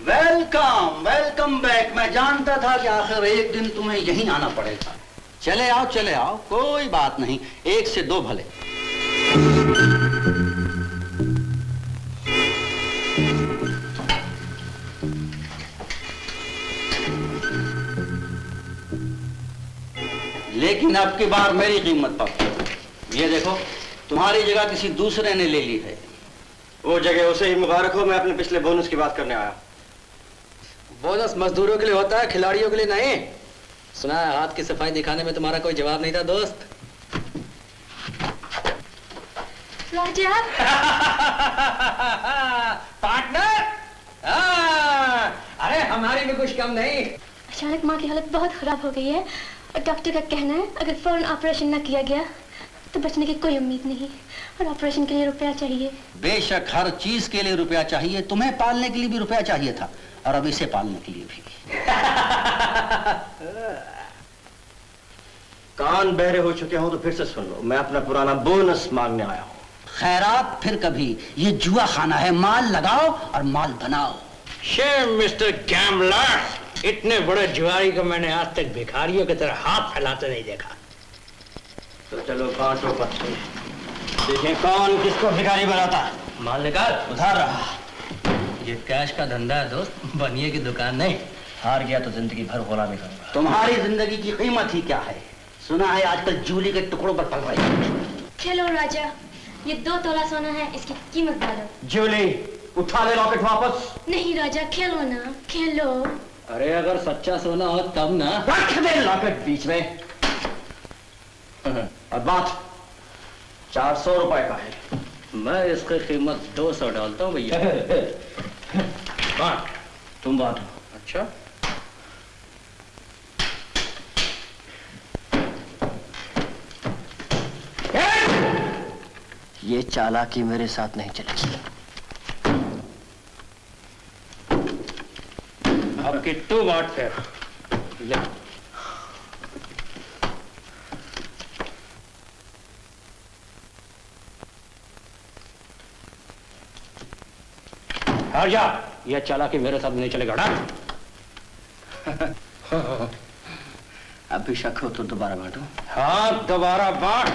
Welcome welcome back. मैं जानता था कि आखिर एक दिन तुम्हें यहीं आना पड़ेगा। चले आओ, कोई बात नहीं, एक से दो भले। लेकिन अब की बार मेरी कीमत पर। ये देखो, तुम्हारी जगह किसी दूसरे ने ले ली है। वो जगह उसे ही मुबारक हो। मैं अपने पिछले बोनस की बात करने आया। बोनस मजदूरों के लिए होता है, खिलाड़ियों के लिए नहीं। सुना है हाथ की सफाई दिखाने में तुम्हारा कोई जवाब नहीं था दोस्त। राजा पार्टनर, अरे हमारी भी कुछ कम नहीं। अचानक माँ की हालत बहुत खराब हो गई है और डॉक्टर का कहना है अगर फौरन ऑपरेशन न किया गया तो बचने की कोई उम्मीद नहीं, और ऑपरेशन के लिए रुपया चाहिए। बेशक हर चीज के लिए रुपया चाहिए। तुम्हें पालने के लिए भी रुपया चाहिए था, और अब इसे पालने के लिए भी। कान बहरे हो चुके हो तो फिर से सुन लो। मैं अपना पुराना बोनस मांगने आया हूँ। खैरात फिर कभी। ये जुआ खाना है, माल लगाओ और माल बनाओ। शेम मिस्टर गैम्बलर, इतने बड़े जुआरी को मैंने आज तक भिखारियों की तरह हाथ फैलाते नहीं देखा। तो चलो बांटो पत्ते, देखें कौन किसको भिखारी बनाता। माल निकाल। उधार रहा। ये कैश का धंधा है दोस्त, बनिए की दुकान नहीं। हार गया तो जिंदगी भर गुलामी करूंगा। तुम्हारी जिंदगी की कीमत ही क्या है? सुना है आजकल जूली के टुकड़ों पर पल रही है। खेलो राजा, ये 2 तोला सोना है, इसकी कीमत डालो। जूली, उठा ले लॉकेट वापस। नहीं राजा, खेलो ना, खेलो। अरे अगर सच्चा सोना हो तब ना। रख दे लॉकेट बीच में। और बात 400 रुपए का है। मैं इसकी कीमत 200 डालता हूँ भैया। बांट, तुम बांटो। अच्छा, ये चालाकी मेरे साथ नहीं चलेगी। अब किट्टू बांट फिर ले। हट जा, यह चालाकी मेरे साथ नहीं चलेगा ना। अब भी शक हो तो दोबारा बांटो। हाँ, दोबारा बांट।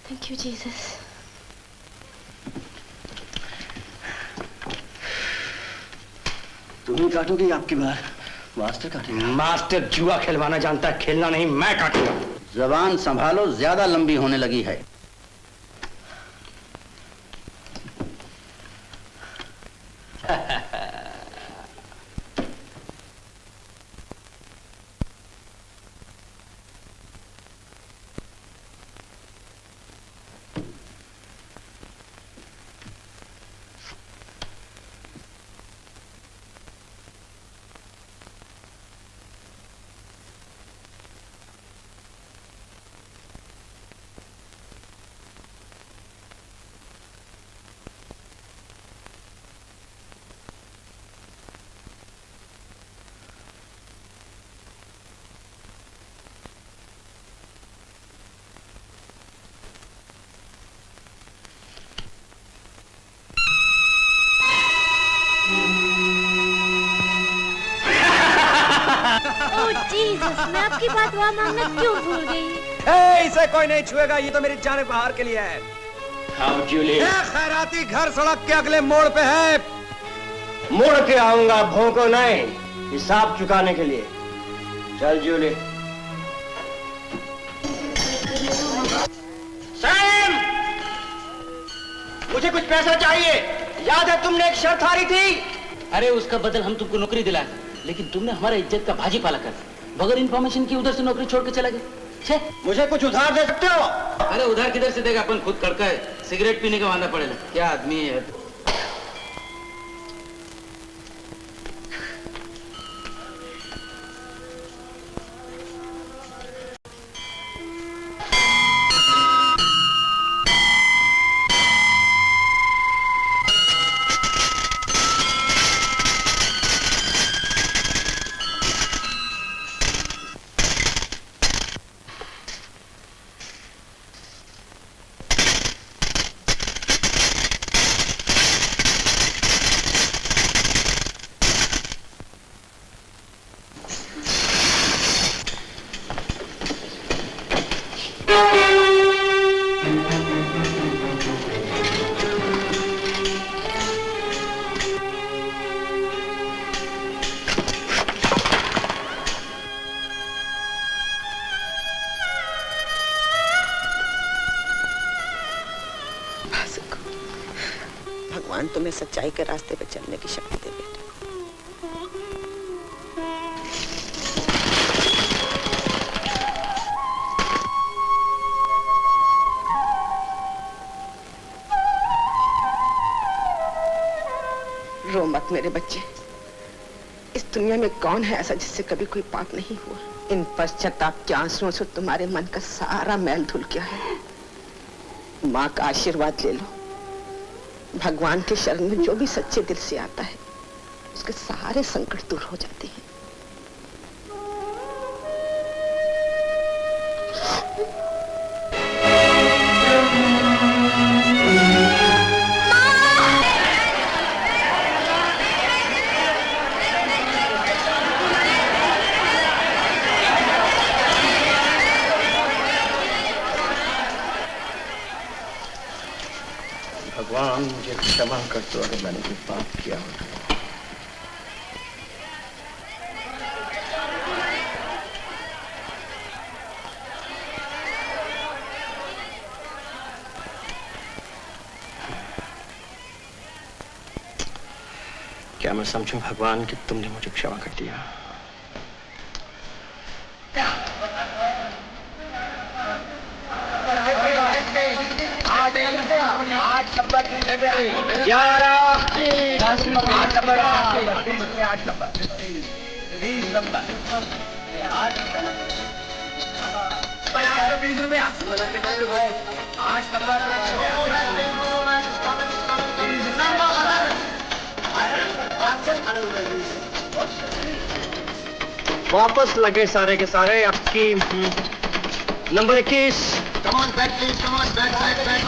Thank you Jesus. तुम ही काटोगे आपकी बार? मास्टर काटेगा। मास्टर जुआ खिलवाना जानता है, खेलना नहीं। मैं काटूंगा। जबान संभालो, ज्यादा लंबी होने लगी है। मैं आपकी बात वहाँ मांगना क्यों भूल गई? इसे कोई नहीं छुएगा, ये तो मेरी जान बहार के लिए है। हाँ जूली। खैराती घर सड़क के अगले मोड़ पे है। मुड़ के आऊंगा, भोंको नहीं, हिसाब चुकाने के लिए। चल जूली। सैम, मुझे कुछ पैसा चाहिए। याद है तुमने एक शर्त हारी थी? अरे उसका बदल हम तुमको नौकरी दिलाए, लेकिन तुमने हमारे इज्जत का भाजी पाला कर बगैर इन्फॉर्मेशन की उधर से नौकरी छोड़ के चला गया। मुझे कुछ उधार दे सकते हो? अरे उधार किधर से देगा, अपन खुद कड़का है, सिगरेट पीने का वादा पड़ेगा। क्या आदमी है। हमें सच्चाई के रास्ते पर चलने की शक्ति दे बेटा। रो मत मेरे बच्चे। इस दुनिया में कौन है ऐसा जिससे कभी कोई पाप नहीं हुआ। इन पश्चाताप के आंसुओं से तुम्हारे मन का सारा मैल धुल गया है। माँ का आशीर्वाद ले लो। भगवान के शरण में जो भी सच्चे दिल से आता है उसके सारे संकट दूर हो जाते हैं। भगवान मुझे क्षमा कर दो अगर मैंने कोई पाप किया हो। क्या मैं समझूं भगवान कि तुमने मुझे क्षमा कर दिया? वापस लगे सारे के सारे। आपकी number 21। Come on, back, please. Come on, back, back, back.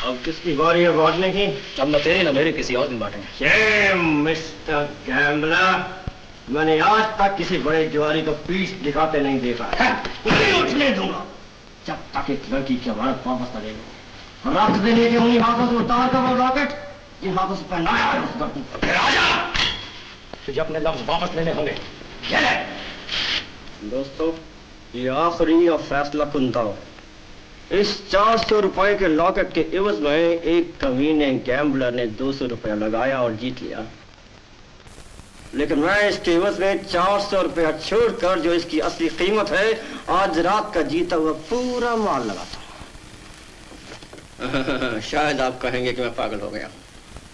अब किसकी बारी है बांटने की? अब न तेरी न मेरी, किसी और दिन बांटेंगे। मिस्टर गैम्बलर, मैंने आज तक किसी बड़े जुआरी को पीठ दिखाते नहीं देखा है। नहीं उठने दूंगा जब तक एक लड़की की अमानत वापस न ले लो। रख देने के उन्हीं हाथों से उतार कर वो रॉकेट जिन हाथों से पहनाया है उस पर फिर आजा। तुझे अपने लफ्ज वापस लेने होंगे। दोस्तों, ये आखिरी और फैसला कुंता। इस 400 रुपए के लॉकेट के एवज में एक कमीने गैम्बलर ने 200 रुपया लगाया और जीत लिया। लेकिन मैं इसके एवज में 400 रुपया छोड़कर जो इसकी असली कीमत है आज रात का जीता हुआ पूरा माल लगाता हूं। शायद आप कहेंगे कि मैं पागल हो गया,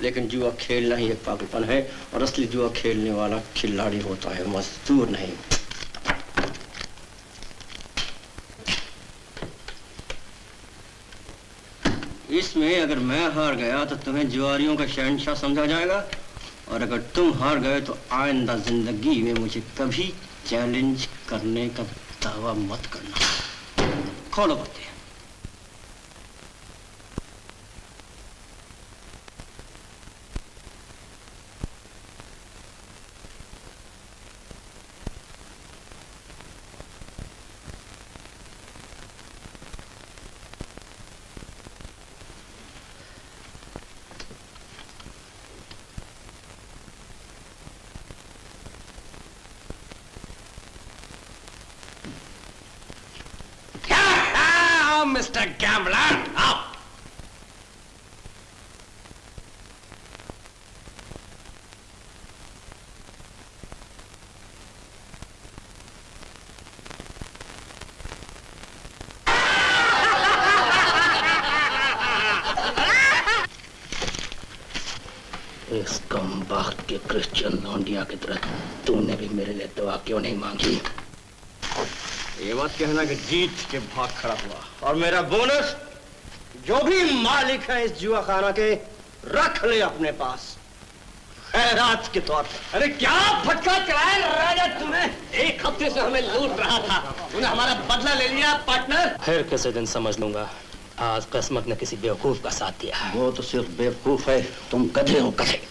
लेकिन जुआ खेलना ही एक पागलपन है और असली जुआ खेलने वाला खिलाड़ी होता है, मजदूर नहीं। इसमें अगर मैं हार गया तो तुम्हें जुआरियों का शहंशाह समझा जाएगा, और अगर तुम हार गए तो आइंदा जिंदगी में मुझे कभी चैलेंज करने का दावा मत करना। खोलो पत्ते। Mr. Gambler, आओ। इस कमबख्त के क्रिश्चियन लौंडिया की तरह तूने भी मेरे लिए दुआ क्यों नहीं मांगी? ये मत कहना कि जीत के भाग खड़ा हुआ, और मेरा बोनस जो भी मालिक है इस जुआ खाना के रख ले अपने पास खैरात के तौर पर। अरे क्या फटका चलाया राजा तूने? एक हफ्ते से हमें लूट रहा था, तूने हमारा बदला ले लिया पार्टनर। फिर किसी दिन समझ लूंगा। आज किस्मत ने किसी बेवकूफ का साथ दिया। वो तो सिर्फ बेवकूफ है, तुम गधे हो गधे।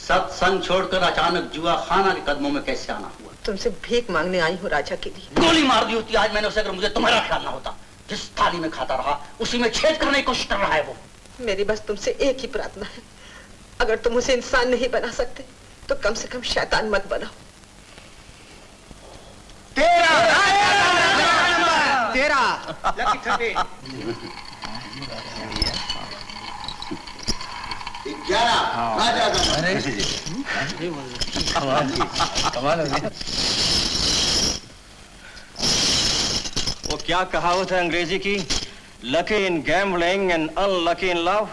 सत्संग छोड़कर अचानक जुआ खाना के कदमों में कैसे आना हुआ? तुमसे भीख मांगने आई हूँ राजा के लिए। गोली मार दी होती आज मैंने उसे, अगर मुझे तुम्हारा ख्याल ना होता। जिस थाली में खाता रहा उसी में छेद करने की कोशिश कर रहा है वो। मेरी बस तुमसे एक ही प्रार्थना है, अगर तुम उसे इंसान नहीं बना सकते तो कम से कम शैतान मत बनाओ। तेरा वो क्या कहावत है अंग्रेजी की, lucky in gambling and unlucky in love.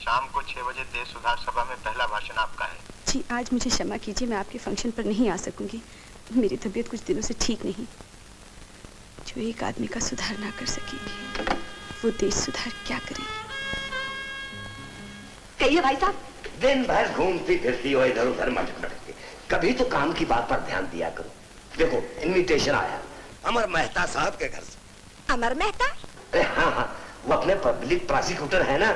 शाम को 6 बजे देश सुधार सभा में पहला भाषण आपका है। जी आज मुझे क्षमा कीजिए, मैं आपके फंक्शन पर नहीं आ सकूंगी। मेरी तबीयत कुछ दिनों से ठीक नहीं। जो एक आदमी का सुधार ना कर सकेगी वो देश सुधार क्या करेगी? कहिए भाई साहब। दिन भर घूमती फिरती हो इधर उधर मटक के, कभी तो काम की बात पर ध्यान दिया करो। देखो इनविटेशन आया अमर मेहता साहब के घर से। अमर मेहता? अरे हाँ हाँ, वो अपने पब्लिक प्रोसिक्यूटर है ना,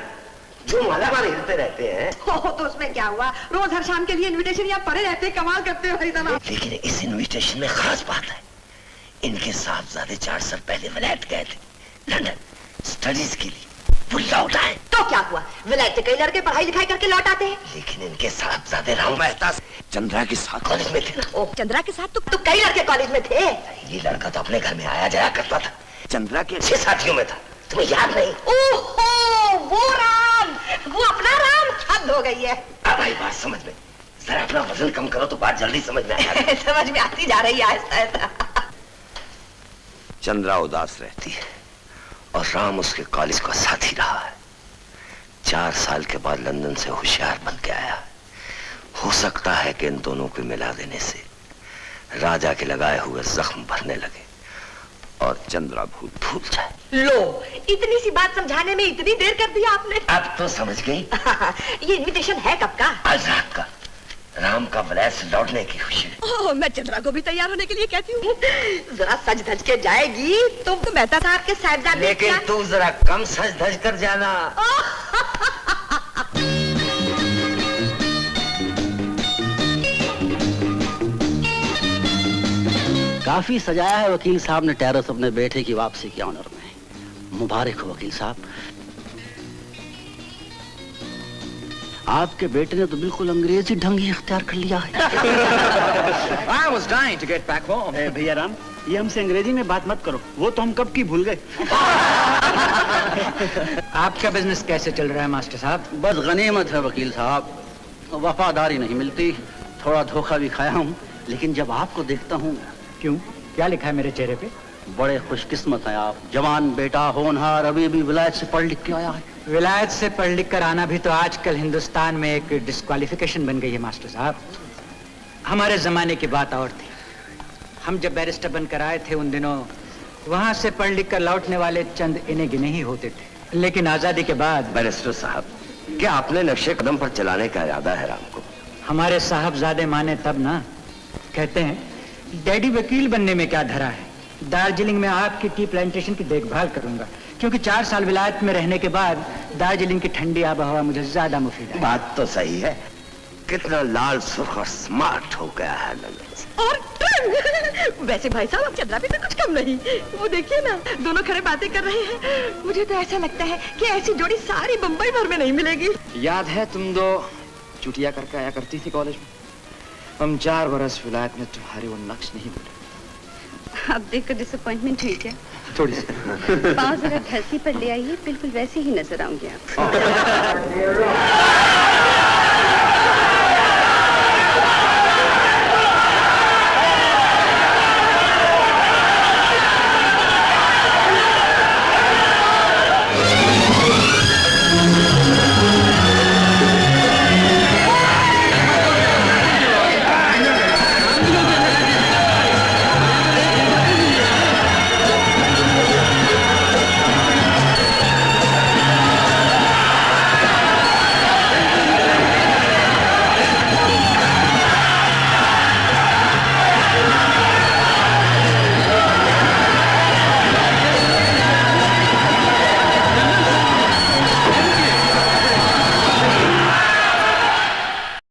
जो मालामाल हिलते रहते हैं। तो उसमें क्या हुआ, रोज हर शाम के लिए इनविटेशन यहाँ पड़े रहते हैं, कमाल करते हो भाई साहब। लेकिन इस इनविटेशन में खास बात है, इनके साहबजादे 4 साल पहले विलायत गए थे लंदन स्टडीज के लिए, वो लौट आए। तो क्या हुआ, विलायत से कई लड़के पढ़ाई लिखाई करके लौट आते हैं। लेकिन इनके साहबजादे राम मेहता चंद्रा के साथ कॉलेज में थे ना। ओ चंद्रा के साथ तो कई लड़के कॉलेज में थे। ये लड़का तो अपने घर में आया जाया करता था, चंद्रा के 6 साथियों में था, तुम्हें याद नहीं? ओहो वो राम, वो अपना राम, हद हो गई है। अब आई बात समझ में, जरा अपना वजन कम करो तो बात जल्दी समझ में आएगी। समझ में आती जा रही है आहिस्ता आहिस्ता। चंद्रा उदास रहती है और राम उसके कॉलेज का साथी रहा है। 4 साल के बाद लंदन से होशियार बन के आया। हो सकता है कि इन दोनों को मिला देने से राजा के लगाए हुए जख्म भरने लगे और चंद्रा भूल जाए। लो इतनी सी बात समझाने में इतनी देर कर दी आपने। अब तो समझ गई। ये इनविटेशन है कब का? आज रात का, राम का विलायत से लौटने की खुशी में। मैं चंद्रा को भी तैयार होने के लिए कहती हूँ। जरा सज धज के जाएगी तो मेहता साहब के साहबजादे। लेकिन तू जरा कम सज धज कर जाना। काफी सजाया है वकील साहब ने टेरेस अपने बेटे की वापसी के ऑनर में। मुबारक हो वकील साहब, आपके बेटे ने तो बिल्कुल अंग्रेजी ढंग ही इख्तियार कर लिया है। I was dying to get back home. भैया राम, ये हमसे अंग्रेजी में बात मत करो, वो तो हम कब की भूल गए। आपका बिजनेस कैसे चल रहा है मास्टर साहब? बस गनीमत है वकील साहब, वफादारी नहीं मिलती, थोड़ा धोखा भी खाया हूँ, लेकिन जब आपको देखता हूँ। क्यों, क्या लिखा है मेरे चेहरे पे? बड़े खुशकिस्मत हैं आप, जवान बेटा होनहार, अभी भी विलायत से पढ़ लिख के आया है। विलायत से पढ़ लिख कर आना भी तो आजकल हिंदुस्तान में एक डिस्क्वालिफिकेशन बन गई है मास्टर साहब। हमारे जमाने की बात और थी। हम जब बैरिस्टर बनकर आए थे उन दिनों वहां से पढ़ लिख कर लौटने वाले चंद इन्हें गिने ही होते थे। लेकिन आजादी के बाद। बैरिस्टर साहब, क्या आपने नक्शे कदम पर चलाने का इरादा है राम को? हमारे साहबजादे माने तब ना। कहते हैं डैडी वकील बनने में क्या धरा है, दार्जिलिंग में आपकी टी प्लांटेशन की देखभाल करूंगा, क्योंकि 4 साल विलायत में रहने के बाद दार्जिलिंग की ठंडी आबहवा मुझे ज्यादा मुफीद है। बात तो सही है, कितना लाल सुर्ख और स्मार्ट हो गया है लंदन से। और वैसे भाई साहब, अब चंद्रा भी तो कुछ कम नहीं। वो देखिए ना, दोनों खड़े बातें कर रहे हैं। मुझे तो ऐसा लगता है कि ऐसी जोड़ी सारी बम्बई भर में नहीं मिलेगी। याद है तुम दो चुटिया करके आया करती थी कॉलेज में? हम 4 बरस विलायत में तुम्हारे वो नक्श नहीं भूले। अब देखकर डिसअपॉइंटमेंट हुई क्या? थोड़ी सी। पाँव जरा धरती पर ले आइए, बिल्कुल वैसे ही नजर आऊंगी आप।